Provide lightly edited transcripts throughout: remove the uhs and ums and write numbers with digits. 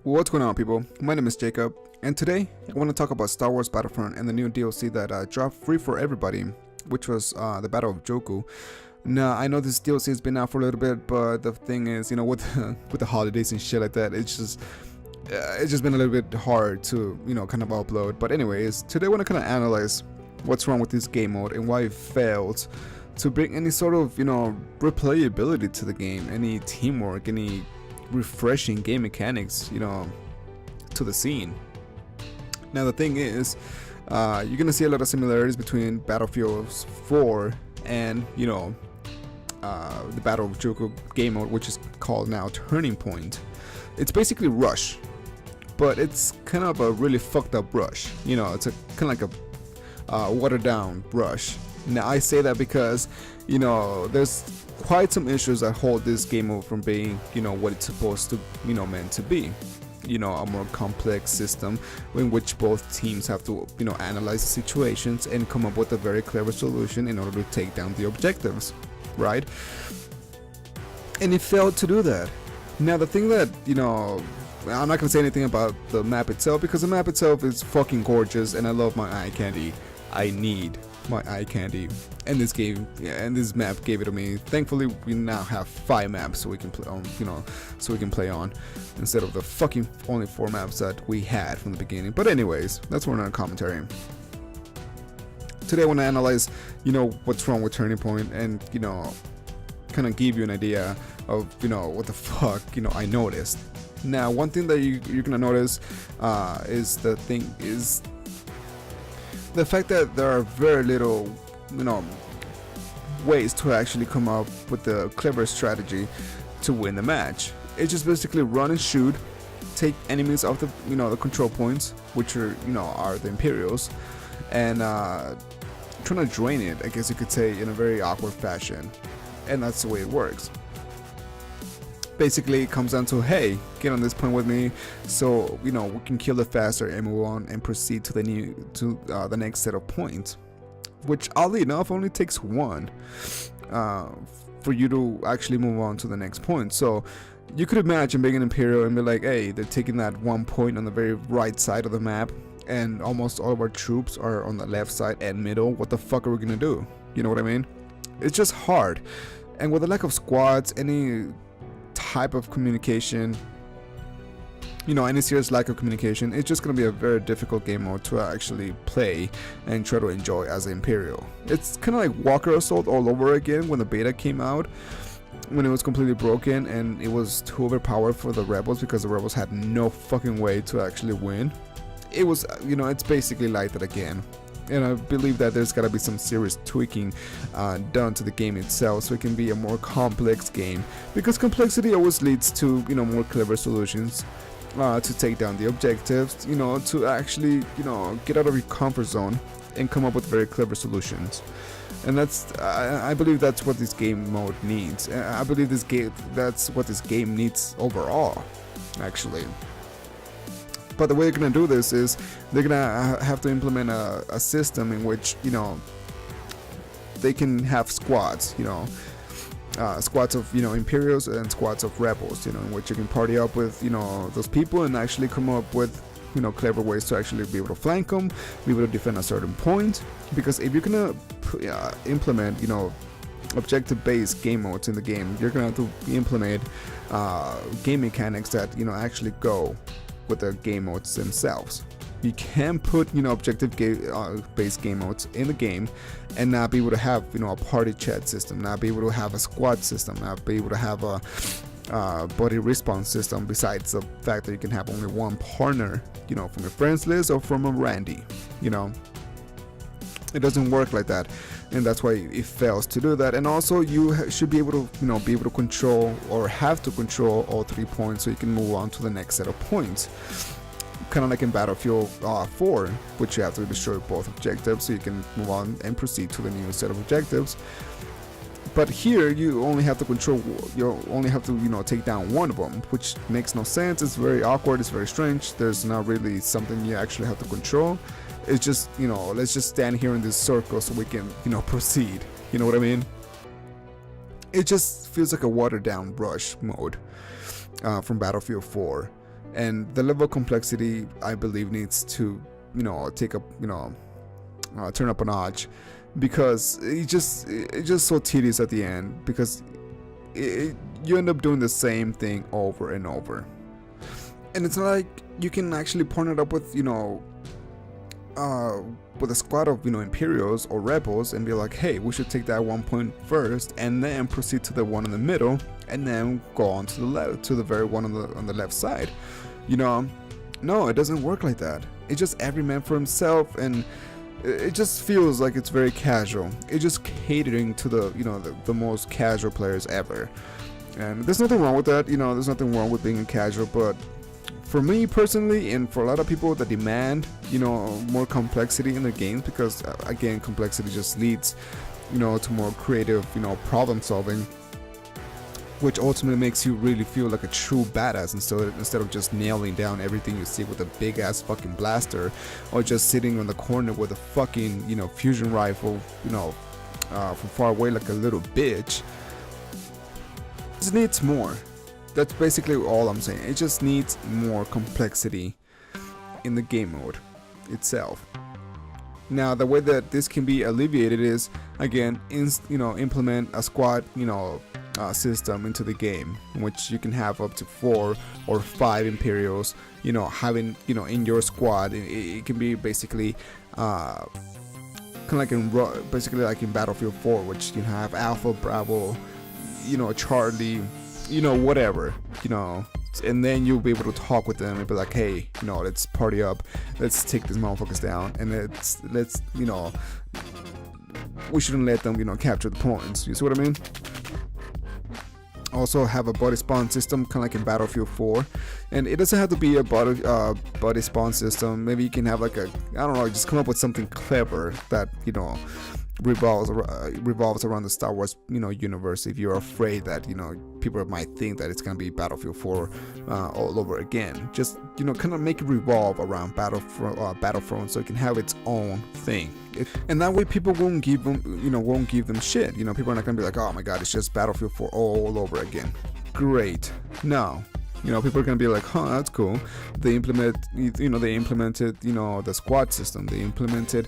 What's going on, people? My name is Jacob, and today I want to talk about Star Wars Battlefront and the new DLC that dropped free for everybody, which was the Battle of Jakku. Now, I know this DLC has been out for a little bit, but the thing is, with with the holidays and shit like that, it's just been a little bit hard to kind of upload. But anyways, today I want to kind of analyze what's wrong with this game mode and why it failed to bring any sort of replayability to the game, any teamwork, any refreshing game mechanics to the scene. Now the thing is, you're gonna see a lot of similarities between Battlefield 4 and the Battle of Jakku game mode, which is called now Turning Point. It's basically Rush, but it's kind of a really fucked up Rush. It's a kind of like a watered down Rush. Now I say that because there's quite some issues that hold this game mode from being what it's supposed to meant to be. A more complex system in which both teams have to analyze the situations and come up with a very clever solution in order to take down the objectives, right? And it failed to do that. Now the thing that I'm not gonna say anything about the map itself, because the map itself is fucking gorgeous and I love my eye candy. I need my eye candy, and this game, and this map gave it to me. Thankfully, we now have 5 maps so we can play on, so we can play on, instead of the fucking only 4 maps that we had from the beginning. But anyways, that's for another commentary. Today I want to analyze, what's wrong with Turning Point, and kind of give you an idea of what the fuck I noticed. Now, one thing that you're gonna notice is the fact that there are very little, ways to actually come up with a clever strategy to win the match. It's just basically run and shoot, take enemies off the, the control points, which are, are the Imperials, and trying to drain it, I guess you could say, in a very awkward fashion. And that's the way it works. Basically, it comes down to, hey, get on this point with me, so we can kill it faster and move on and proceed to the next set of points, which oddly enough only takes one for you to actually move on to the next point. So you could imagine being an Imperial and be like, hey, they're taking that one point on the very right side of the map, and almost all of our troops are on the left side and middle. What the fuck are we gonna do? You know what I mean? It's just hard, and with the lack of squads, any type of communication, any serious lack of communication, it's just going to be a very difficult game mode to actually play and try to enjoy as an Imperial. It's kind of like Walker Assault all over again when the beta came out, when it was completely broken and it was too overpowered for the Rebels because the Rebels had no fucking way to actually win. It was, it's basically like that again. And I believe that there's gotta be some serious tweaking done to the game itself, so it can be a more complex game, because complexity always leads to more clever solutions to take down the objectives, to actually get out of your comfort zone and come up with very clever solutions. And I believe that's what this game mode needs. I believe that's what this game needs overall, actually. But the way they're going to do this is they're going to have to implement a system in which, they can have squads, squads of, Imperials and squads of Rebels, in which you can party up with, those people and actually come up with, clever ways to actually be able to flank them, be able to defend a certain point. Because if you're going to implement, objective-based game modes in the game, you're going to have to implement game mechanics that, actually go with the game modes themselves. You can put objective-based game modes in the game and not be able to have a party chat system, not be able to have a squad system, not be able to have a buddy response system, besides the fact that you can have only one partner from your friends list or from a Randy. It doesn't work like that, and that's why it fails to do that. And also, you should be able to be able to control, or have to control, all 3 points so you can move on to the next set of points. Kind of like in Battlefield 4, which you have to destroy both objectives so you can move on and proceed to the new set of objectives. But here you only have to control, you only have to take down one of them, which makes no sense. It's very awkward, it's very strange. There's not really something you actually have to control. It's just, let's just stand here in this circle so we can, proceed. You know what I mean? It just feels like a watered down Rush mode from Battlefield 4. and the level of complexity I believe needs to take up turn up a notch, because it's just so tedious at the end, because you end up doing the same thing over and over. And it's not like you can actually partner it up with with a squad of Imperials or rebels and be like, hey, we should take that one point first and then proceed to the one in the middle and then go on to the left, to the very one on the left side. No, it doesn't work like that. It's just every man for himself, and it just feels like it's very casual. It's just catering to the most casual players ever. And there's nothing wrong with that, there's nothing wrong with being a casual, but for me personally, and for a lot of people that demand more complexity in their games, because again, complexity just leads to more creative problem solving, which ultimately makes you really feel like a true badass instead of just nailing down everything you see with a big ass fucking blaster, or just sitting on the corner with a fucking fusion rifle from far away like a little bitch. It just needs more. That's basically all I'm saying. It just needs more complexity in the game mode itself. Now, the way that this can be alleviated is, again, implement a squad system into the game, in which you can have up to 4 or 5 Imperials having in your squad. It can be basically kind of like in Battlefield 4, which you have Alpha, Bravo, Charlie, whatever, and then you'll be able to talk with them and be like, hey, let's party up, let's take these motherfuckers down, and let's we shouldn't let them capture the points. You see what I mean? Also have a body spawn system, kind of like in Battlefield 4, and it doesn't have to be a body spawn system. Maybe you can have like I don't know, just come up with something clever that revolves around the Star Wars universe. If you're afraid that people might think that it's gonna be Battlefield 4 all over again, just kind of make it revolve around Battlefront, so it can have its own thing. And that way people won't give them shit. People are not gonna be like, oh my god, it's just Battlefield 4 all over again. Great. No. People are gonna be like, huh, that's cool. They implemented the squad system. They implemented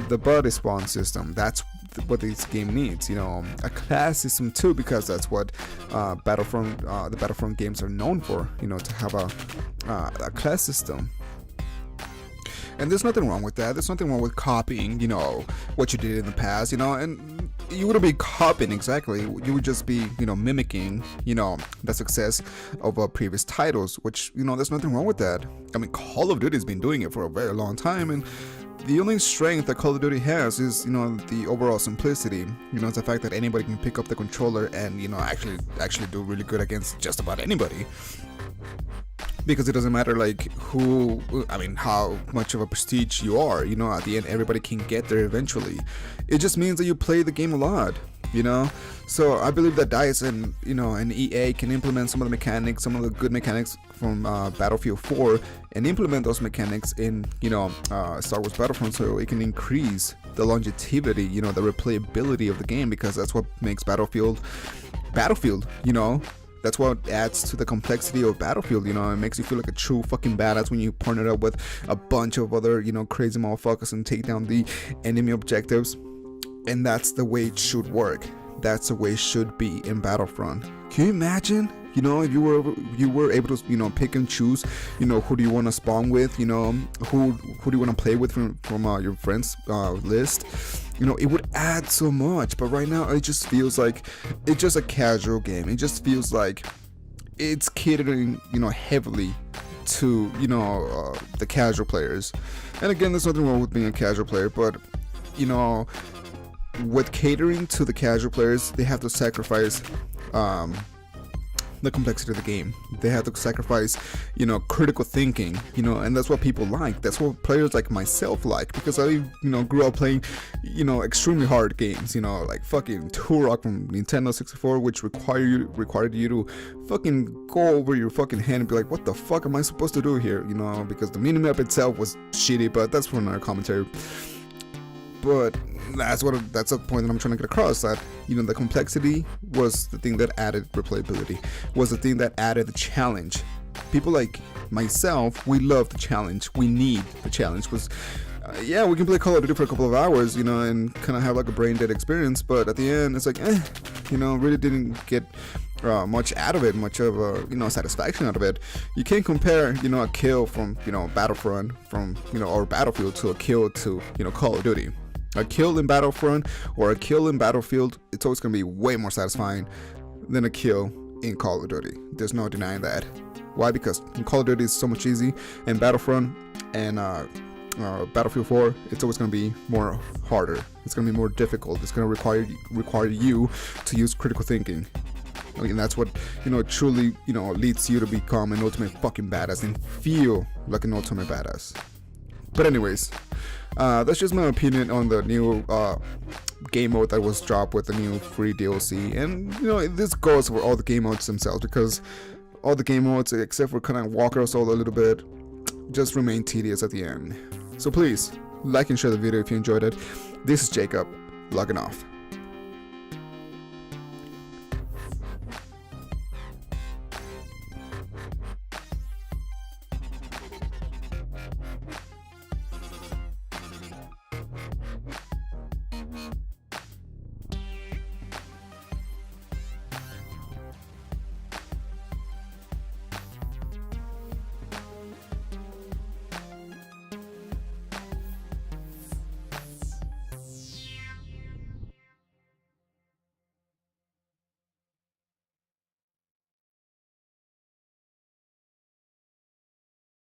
the body spawn system. That's what this game needs. A class system too, because that's what the Battlefront games are known for. To have a class system. And there's nothing wrong with that. There's nothing wrong with copying, what you did in the past, and you wouldn't be copying exactly. You would just be, mimicking, the success of previous titles, which, there's nothing wrong with that. I mean, Call of Duty has been doing it for a very long time, and the only strength that Call of Duty has is, the overall simplicity. It's the fact that anybody can pick up the controller and, actually do really good against just about anybody. Because it doesn't matter how much of a prestige you are, at the end everybody can get there eventually. It just means that you play the game a lot, So I believe that DICE and EA can implement some of the good mechanics from Battlefield 4 and implement those mechanics in Star Wars Battlefront, so it can increase the longevity, the replayability of the game, because that's what makes Battlefield. That's what adds to the complexity of Battlefield, It makes you feel like a true fucking badass when you partner up with a bunch of other, crazy motherfuckers and take down the enemy objectives. And that's the way it should work. That's the way it should be in Battlefront. Can you imagine? If you were able to, pick and choose, who do you want to spawn with, who do you want to play with from your friends list, it would add so much. But right now, it just feels like it's just a casual game. It just feels like it's catering, heavily to, the casual players. And again, there's nothing wrong with being a casual player, but, with catering to the casual players, they have to sacrifice, the complexity of the game. They have to sacrifice, critical thinking, and that's what people like. That's what players like myself like, because I, grew up playing, extremely hard games, like fucking Turok from Nintendo 64, which required you to fucking go over your fucking head and be like, what the fuck am I supposed to do here, because the minimap itself was shitty, but that's for another commentary. But that's a point that I'm trying to get across, that the complexity was the thing that added replayability, was the thing that added the challenge people like myself, we love the challenge. We need the challenge because yeah, we can play Call of Duty for a couple of hours, you know, and kind of have like a brain dead experience, but at the end it's like you know, really didn't get much out of it, much of a, you know, satisfaction out of it. You can't compare, you know, a kill from, you know, Battlefront from, you know, or Battlefield to a kill to, you know, Call of Duty. A kill in Battlefront or a kill in Battlefield, it's always gonna be way more satisfying than a kill in Call of Duty. There's no denying that. Why? Because in Call of Duty is so much easy, and Battlefront and Battlefield 4, it's always going to be more harder. It's going to be more difficult. It's going to require you to use critical thinking, and that's what, you know, truly, you know, leads you to become an ultimate fucking badass and feel like an ultimate badass. But anyways, that's just my opinion on the new game mode that was dropped with the new free DLC, and you know, this goes for all the game modes themselves, because all the game modes except for kind of walk us all a little bit just remain tedious at the end. So please like and share the video if you enjoyed it. This is Jacob, logging off.